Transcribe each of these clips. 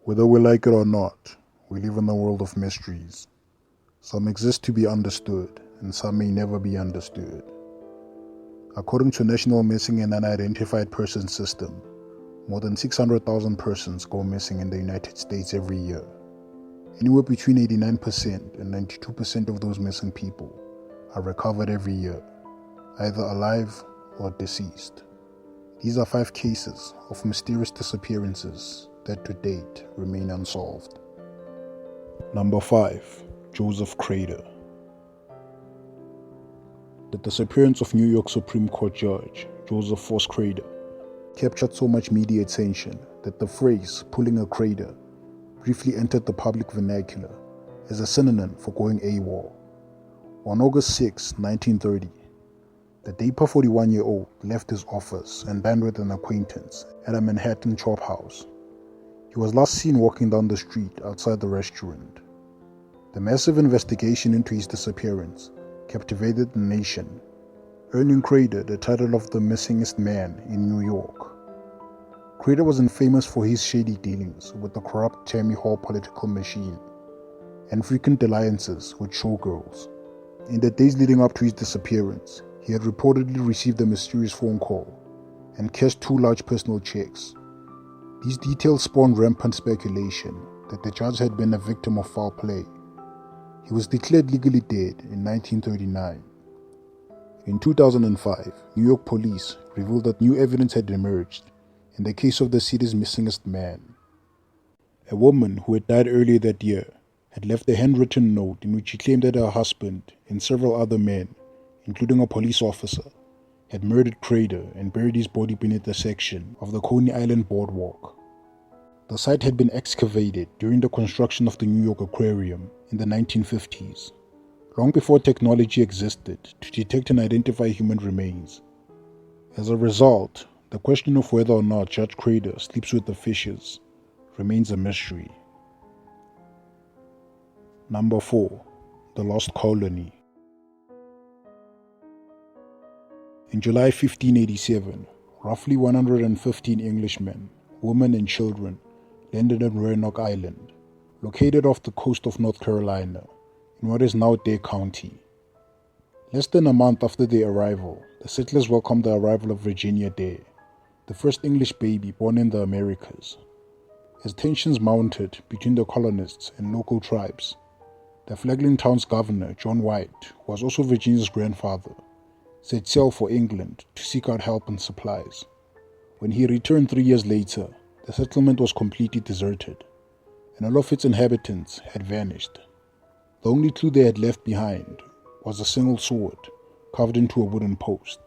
Whether we like it or not, we live in a world of mysteries. Some exist to be understood, and some may never be understood. According to National Missing and Unidentified Persons System, more than 600,000 persons go missing in the United States every year. Anywhere between 89% and 92% of those missing people are recovered every year, either alive or deceased. These are 5 cases of mysterious disappearances that to date remain unsolved. Number 5. Joseph Crater. The disappearance of New York Supreme Court Judge Joseph Force Crater captured so much media attention that the phrase "pulling a crater" briefly entered the public vernacular as a synonym for going AWOL. On August 6, 1930, the Dapa 41-year-old left his office and dined with an acquaintance at a Manhattan chop house. He was last seen walking down the street outside the restaurant. The massive investigation into his disappearance captivated the nation, earning Crater the title of the missingest man in New York. Crater was infamous for his shady dealings with the corrupt Tammany Hall political machine and frequent alliances with showgirls. In the days leading up to his disappearance, he had reportedly received a mysterious phone call and cashed 2 large personal checks. These details spawned rampant speculation that the judge had been a victim of foul play. He was declared legally dead in 1939. In 2005, New York police revealed that new evidence had emerged in the case of the city's missingest man. A woman who had died earlier that year had left a handwritten note in which she claimed that her husband and several other men, including a police officer, had murdered Crater and buried his body beneath a section of the Coney Island boardwalk. The site had been excavated during the construction of the New York Aquarium in the 1950s, long before technology existed to detect and identify human remains. As a result, the question of whether or not Judge Crater sleeps with the fishes remains a mystery. Number 4. The Lost Colony. In July 1587, roughly 115 Englishmen, women and children landed on Roanoke Island, located off the coast of North Carolina, in what is now Dare County. Less than a month after their arrival, the settlers welcomed the arrival of Virginia Dare, the first English baby born in the Americas. As tensions mounted between the colonists and local tribes, the flagging town's governor, John White, who was also Virginia's grandfather, set sail for England to seek out help and supplies. When he returned 3 years later, the settlement was completely deserted, and all of its inhabitants had vanished. The only clue they had left behind was a single sword carved into a wooden post.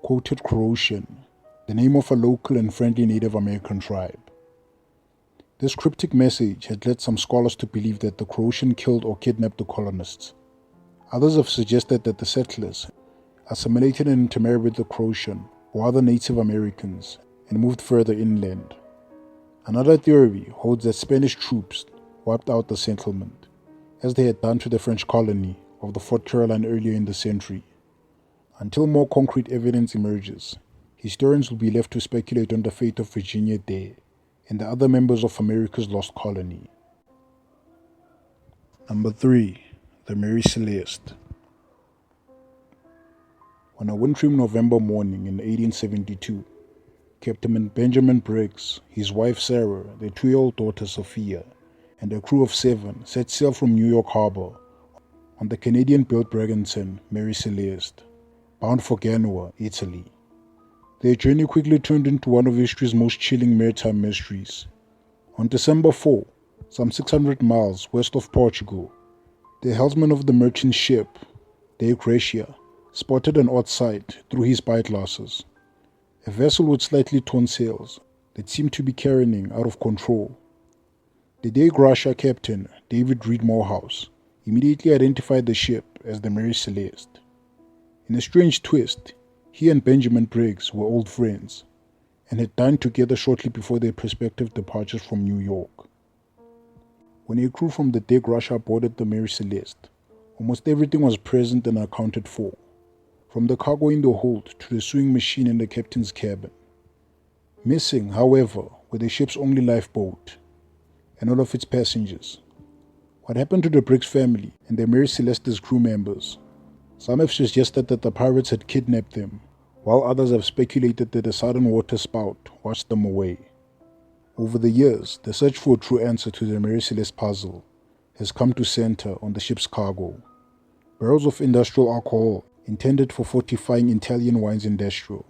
Quoted Croatian, the name of a local and friendly Native American tribe. This cryptic message had led some scholars to believe that the Croatian killed or kidnapped the colonists. Others have suggested that the settlers assimilated and intermarried with the Croatian or other Native Americans and moved further inland. Another theory holds that Spanish troops wiped out the settlement, as they had done to the French colony of the Fort Caroline earlier in the century. Until more concrete evidence emerges, historians will be left to speculate on the fate of Virginia Dare and the other members of America's lost colony. Number 3. The Mary Celeste. On a wintry November morning in 1872, Captain Benjamin Briggs, his wife Sarah, their 2-year-old daughter Sophia, and a crew of 7 set sail from New York Harbor on the Canadian-built brigantine Mary Celeste, bound for Genoa, Italy. Their journey quickly turned into one of history's most chilling maritime mysteries. On December 4, some 600 miles west of Portugal, the helmsman of the merchant ship, Dei Gracia, spotted an odd sight through his spyglasses. A vessel with slightly torn sails that seemed to be careening out of control. The Dei Gracia captain, David Reed Morehouse, immediately identified the ship as the Mary Celeste. In a strange twist, he and Benjamin Briggs were old friends and had dined together shortly before their prospective departures from New York. When a crew from the Dei Gracia boarded the Mary Celeste, almost everything was present and accounted for, from the cargo in the hold to the sewing machine in the captain's cabin. Missing, however, were the ship's only lifeboat. and all of its passengers. What happened to the Briggs family and the Mary Celeste's crew members? Some have suggested that the pirates had kidnapped them, while others have speculated that a sudden water spout washed them away. Over the years, the search for a true answer to the Mary Celeste puzzle has come to center on the ship's cargo. Barrels of industrial alcohol intended for fortifying Italian wines industrial.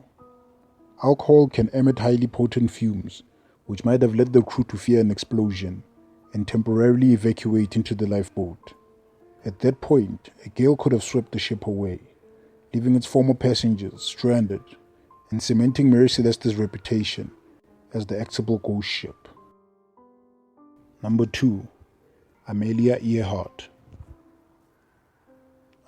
Alcohol can emit highly potent fumes, which might have led the crew to fear an explosion and temporarily evacuate into the lifeboat. At that point, a gale could have swept the ship away, leaving its former passengers stranded and cementing Mary Celeste's reputation as the actable ghost ship. Number 2. Amelia Earhart.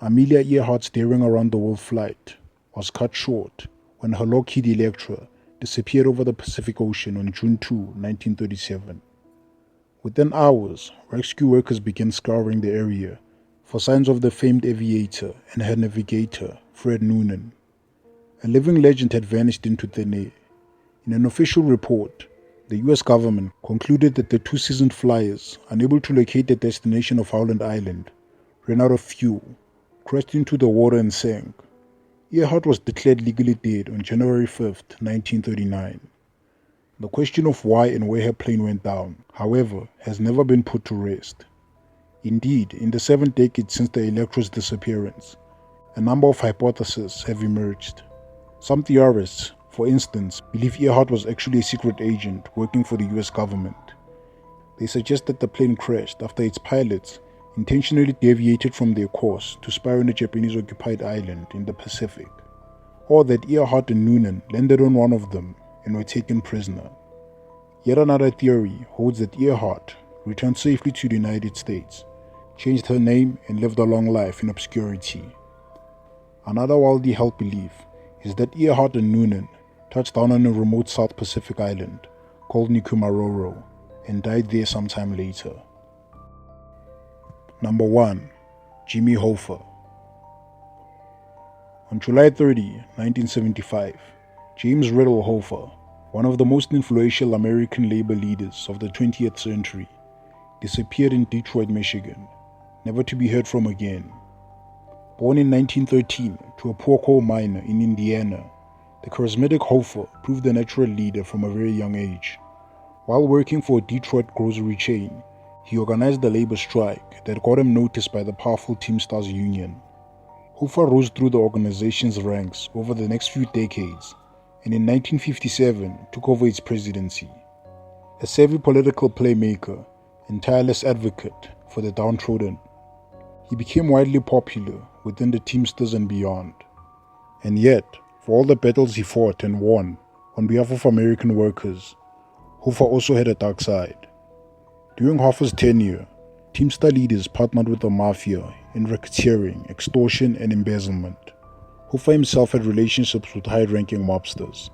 Amelia Earhart's daring around the world flight was cut short when her Lockheed Electra disappeared over the Pacific Ocean on June 2, 1937. Within hours, rescue workers began scouring the area for signs of the famed aviator and her navigator, Fred Noonan. A living legend had vanished into thin air. In an official report, the US government concluded that the two seasoned flyers, unable to locate the destination of Howland Island, ran out of fuel, crashed into the water and sank. Earhart was declared legally dead on January 5, 1939. The question of why and where her plane went down, however, has never been put to rest. Indeed, in the 7 decades since the Electra's disappearance, a number of hypotheses have emerged. Some theorists, for instance, believe Earhart was actually a secret agent working for the US government. They suggest that the plane crashed after its pilots intentionally deviated from their course to spy on a Japanese-occupied island in the Pacific, or that Earhart and Noonan landed on one of them and were taken prisoner. Yet another theory holds that Earhart returned safely to the United States, changed her name and lived a long life in obscurity. Another widely held belief is that Earhart and Noonan touched down on a remote South Pacific island called Nikumaroro and died there sometime later. Number 1. Jimmy Hoffa. On July 30, 1975, James Riddle Hoffa, one of the most influential American labor leaders of the 20th century, disappeared in Detroit, Michigan, never to be heard from again. Born in 1913 to a poor coal miner in Indiana, the charismatic Hoffa proved a natural leader from a very young age. While working for a Detroit grocery chain, he organized a labor strike that got him noticed by the powerful Teamsters Union. Hoffa rose through the organization's ranks over the next few decades, and in 1957 took over its presidency. A savvy political playmaker and tireless advocate for the downtrodden, he became widely popular within the Teamsters and beyond. And yet, for all the battles he fought and won on behalf of American workers, Hoffa also had a dark side. During Hoffa's tenure, Teamster leaders partnered with the mafia in racketeering, extortion, and embezzlement. Hoffa himself had relationships with high-ranking mobsters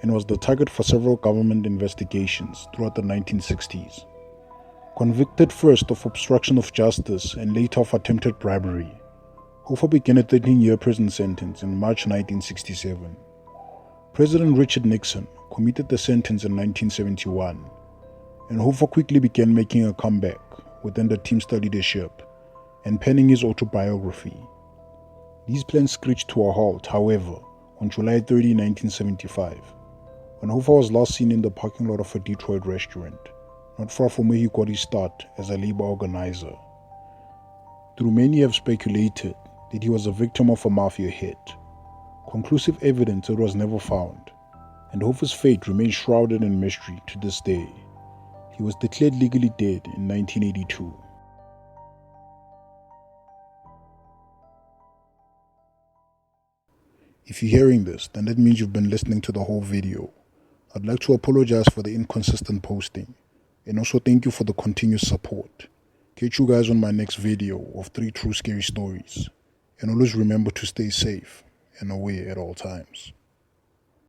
and was the target for several government investigations throughout the 1960s. Convicted first of obstruction of justice and later of attempted bribery, Hoffa began a 13-year prison sentence in March 1967. President Richard Nixon commuted the sentence in 1971, and Hoffa quickly began making a comeback within the Teamster leadership and penning his autobiography. These plans screeched to a halt, however, on July 30, 1975, when Hoffa was last seen in the parking lot of a Detroit restaurant, not far from where he got his start as a labor organizer. Though many have speculated that he was a victim of a mafia hit, conclusive evidence was never found, and Hoffa's fate remains shrouded in mystery to this day. He was declared legally dead in 1982. If you're hearing this, then that means you've been listening to the whole video. I'd like to apologize for the inconsistent posting, and also thank you for the continuous support. Catch you guys on my next video of 3 true scary stories, and always remember to stay safe and aware at all times.